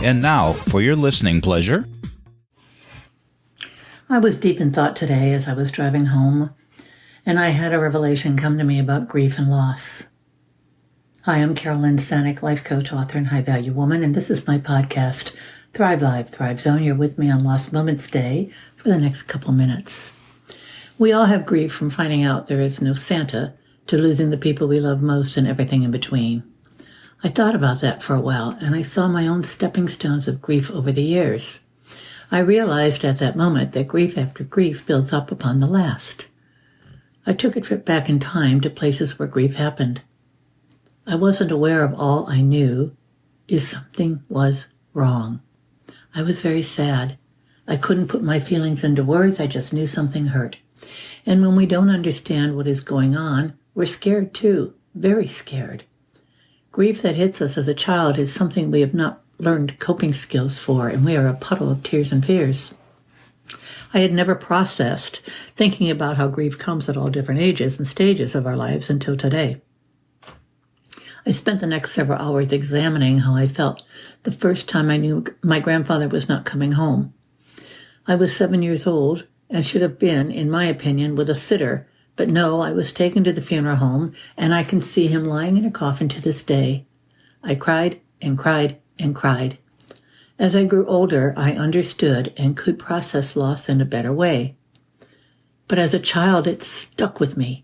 And now, for your listening pleasure. I was deep in thought today as I was driving home, and I had a revelation come to me about grief and loss. Hi, I'm Carolyn Sanick, life coach, author, and high-value woman, and this is my podcast, Thrive Live, Thrive Zone. You're with me on Lost Moments Day for the next couple minutes. We all have grief from finding out there is no Santa to losing the people we love most and everything in between. I thought about that for a while, and I saw my own stepping stones of grief over the years. I realized at that moment that grief after grief builds up upon the last. I took a trip back in time to places where grief happened. I wasn't aware of all I knew is something was wrong. I was very sad. I couldn't put my feelings into words. I just knew something hurt. And when we don't understand what is going on, we're scared too, very scared. Grief that hits us as a child is something we have not learned coping skills for, and we are a puddle of tears and fears. I had never processed thinking about how grief comes at all different ages and stages of our lives until today. I spent the next several hours examining how I felt the first time I knew my grandfather was not coming home. I was 7 years old and should have been, in my opinion, with a sitter. But no, I was taken to the funeral home, and I can see him lying in a coffin to this day. I cried and cried and cried. As I grew older, I understood and could process loss in a better way. But as a child, it stuck with me.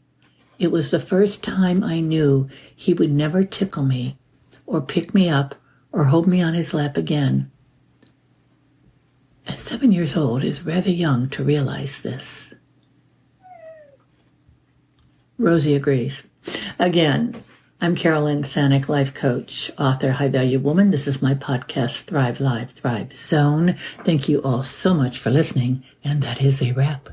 It was the first time I knew he would never tickle me or pick me up or hold me on his lap again. At 7 years old is rather young to realize this. Rosie agrees. Again, I'm Carolyn Sanick, life coach, author, high-value woman. This is my podcast, Thrive Live, Thrive Zone. Thank you all so much for listening, and that is a wrap.